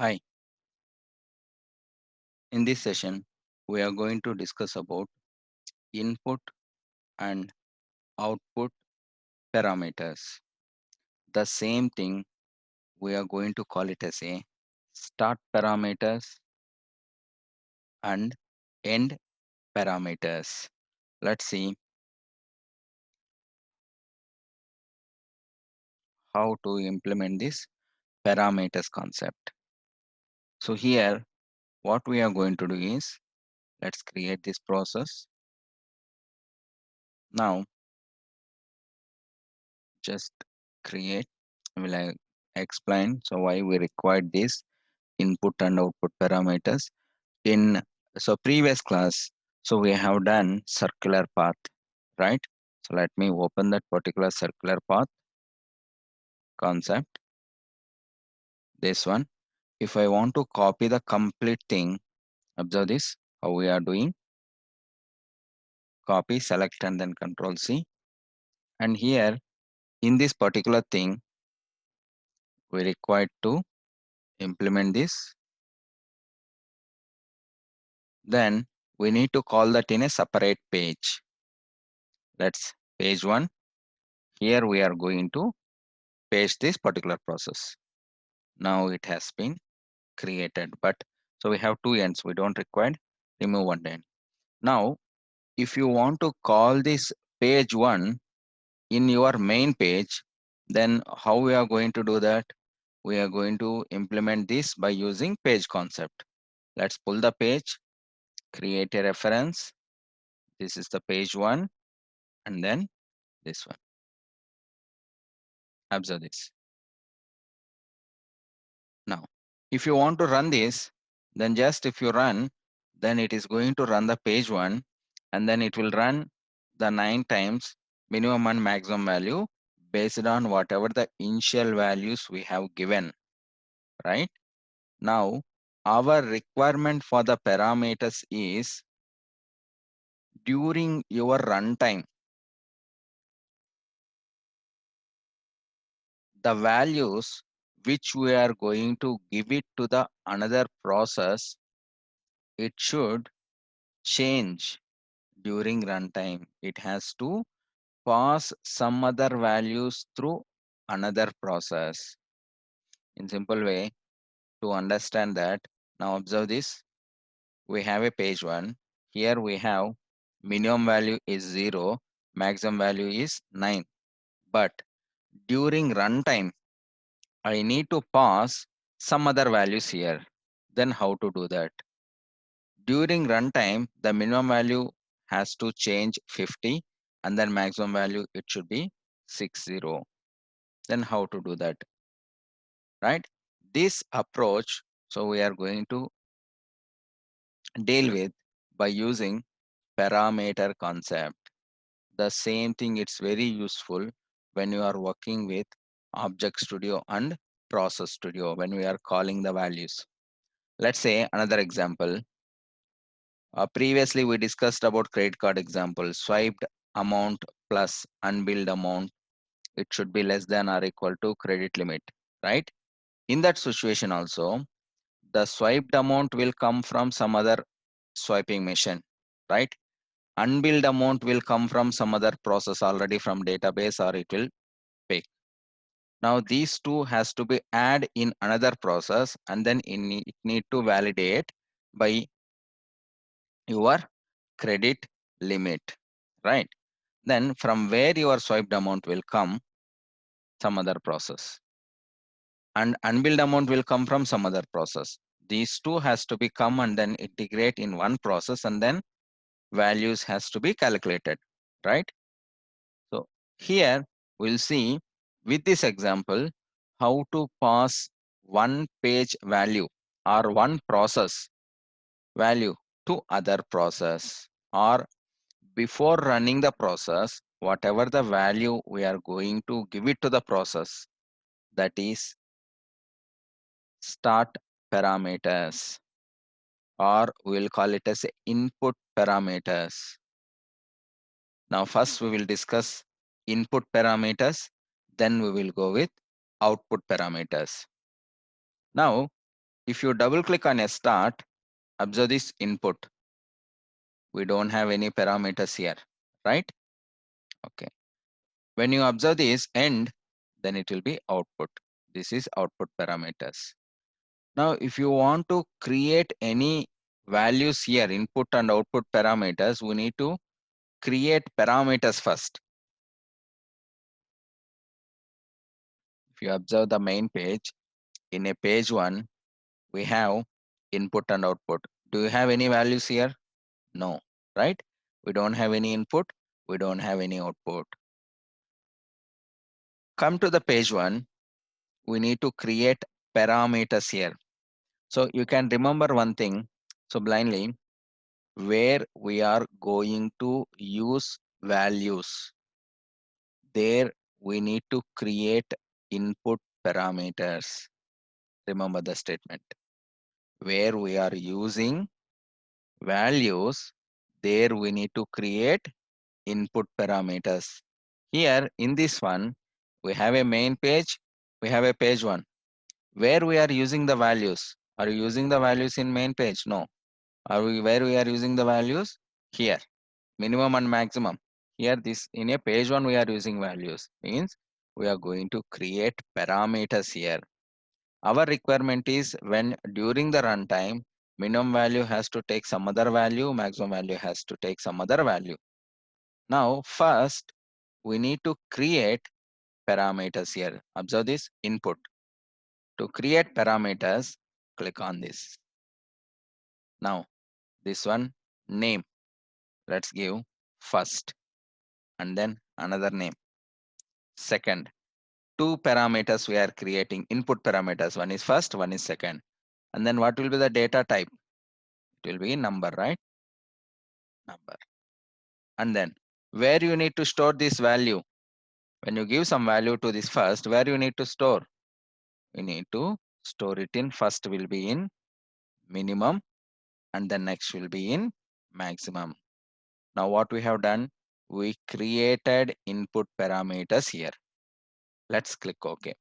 Hi, in this session, we are going to discuss about input and output parameters. The same thing, we are going to call it as a start parameters and end parameters. Let's see how to implement this parameters concept. So here, what we are going to do is, let's create this process. Now, just create, will I explain so why we required this input and output parameters in previous class. So we have done circular path, right? So let me open that particular circular path concept, this one. If I want to copy the complete thing, observe this how we are doing. Copy, select, and then control C. And here in this particular thing, we required to implement this. Then we need to call that in a separate page. Let's page 1. Here we are going to paste this particular process. Now it has been created, but so we have two ends. We don't require remove one end. Now, if you want to call this page 1 in your main page, then how we are going to do that? We are going to implement this by using page concept. Let's pull the page, create a reference. This is the page 1, and then this one. Observe this. Now, if you want to run this, then just if you run, then it is going to run the page 1, and then it will run the 9 times minimum and maximum value based on whatever the initial values we have given, right? Now, our requirement for the parameters is during your runtime, the values which we are going to give it to the another process, it should change during runtime. It has to pass some other values through another process. In simple way, to understand that, now observe this. We have a page 1. Here we have minimum value is 0, maximum value is 9. But during runtime, I need to pass some other values here. Then how to do that? During runtime, the minimum value has to change 50, and then maximum value it should be 60. Then how to do that, right? This approach, so we are going to deal with by using parameter concept. The same thing, it's very useful when you are working with Object Studio and Process Studio when we are calling the values. Let's say another example. Previously, we discussed about credit card example. Swiped amount plus unbilled amount, it should be less than or equal to credit limit, right? In that situation also, the swiped amount will come from some other swiping machine, right? Unbilled amount will come from some other process already from database, or it will pick. Now these two has to be add in another process, and then it need to validate by your credit limit, right? Then from where your swiped amount will come, some other process, and unbilled amount will come from some other process. These two has to be come and then integrate in one process, and then values has to be calculated, right? So here we'll see with this example how to pass one page value or one process value to other process, or before running the process, whatever the value we are going to give it to the process, that is start parameters, or we'll call it as input parameters. Now first we will discuss input parameters, then we will go with output parameters. Now If you double click on a start, observe this input. We don't have any parameters here, right? Okay. When you observe this end, then it will be output. This is output parameters. Now, if you want to create any values here, input and output parameters, we need to create parameters first. If you observe the main page, in a page 1, we have input and output. Do you have any values here? No, right? We don't have any input. We don't have any output. Come to the page 1. We need to create parameters here. So you can remember one thing. So blindly, where we are going to use values, there we need to create input parameters. Remember the statement. Where we are using values, there we need to create input parameters. Here in this one, we have a main page, we have a page 1. Where we are using the values? Are you using the values in main page? No. Are we where we are using the values? Here, minimum and maximum. Here this in a page 1 we are using values. Means we are going to create parameters here. Our requirement is when during the runtime, minimum value has to take some other value, maximum value has to take some other value. Now, first, we need to create parameters here. Observe this input. To create parameters, click on this. Now, this one, name. Let's give first and then another name. Second, two parameters we are creating, input parameters. One is first, one is second. And then what will be the data type? It will be number, right? Number. And then where you need to store this value? When you give some value to this first, where you need to store? We need to store it in first will be in minimum and then next will be in maximum. Now what we have done, we created input parameters here. Let's click OK.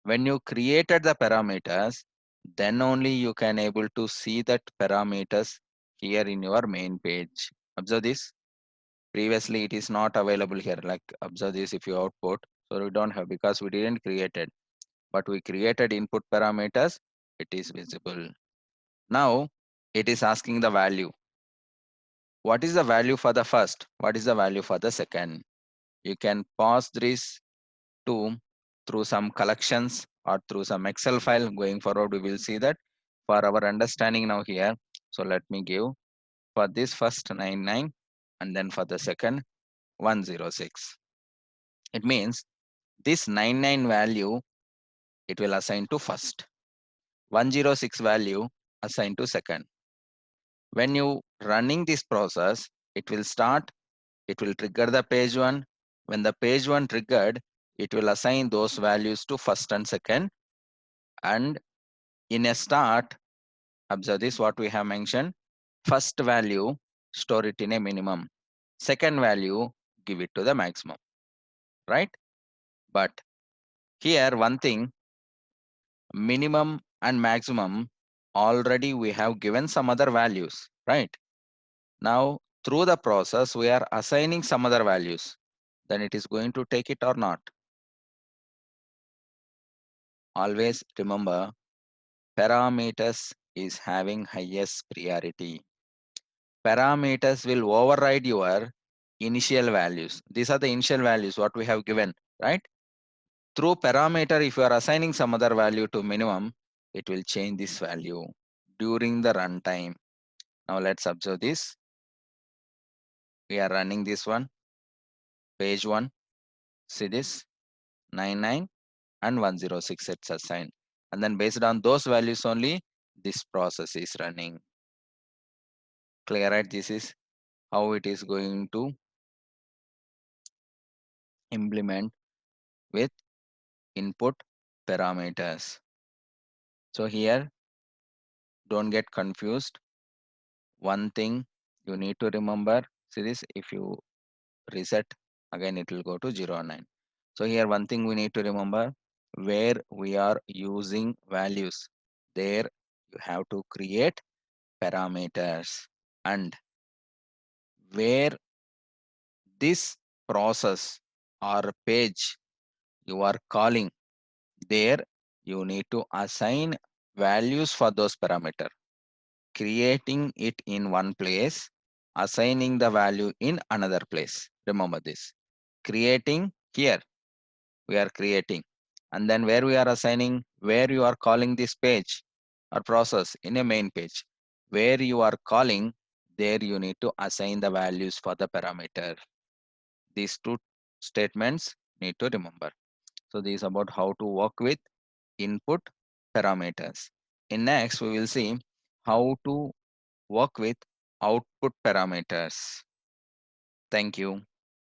When you created the parameters, then only you can able to see that parameters here in your main page. Observe this. Previously it is not available here. Like observe this if you output. So we don't have because we didn't create it. But we created input parameters. It is visible. Now it is asking the value. What is the value for the first? What is the value for the second? You can pause this to through some collections or through some Excel file. Going forward, we will see that for our understanding now here. So let me give for this first 99 and then for the second 106. It means this 99 value, it will assign to first. 106 value assigned to second. When you running this process, it will start, it will trigger the page 1. When the page 1 triggered, it will assign those values to first and second. And in a start, observe this what we have mentioned. First value, store it in a minimum. Second value, give it to the maximum. Right? But here one thing, minimum and maximum, already we have given some other values. Right? Now, through the process, we are assigning some other values. Then it is going to take it or not. Always remember, parameters is having highest priority. Parameters will override your initial values. These are the initial values what we have given, right? Through parameter, if you are assigning some other value to minimum, it will change this value during the runtime. Now let's observe this. We are running this one, page 1. See this, 99 and 106 it's assigned. And then based on those values only, this process is running. Clear, right? This is how it is going to implement with input parameters. So here, don't get confused. One thing you need to remember, see this, if you reset, again it will go to 0 and 9. So here one thing we need to remember, where we are using values, there You have to create parameters, and where this process or page you are calling, there you need to assign values for those parameters, creating it in one place, assigning the value in another place. Remember this. Creating here, we are creating. And then where we are assigning, where you are calling this page or process in a main page. Where you are calling, there you need to assign the values for the parameter. These two statements need to remember. So this is about how to work with input parameters. In next, we will see how to work with output parameters. Thank you.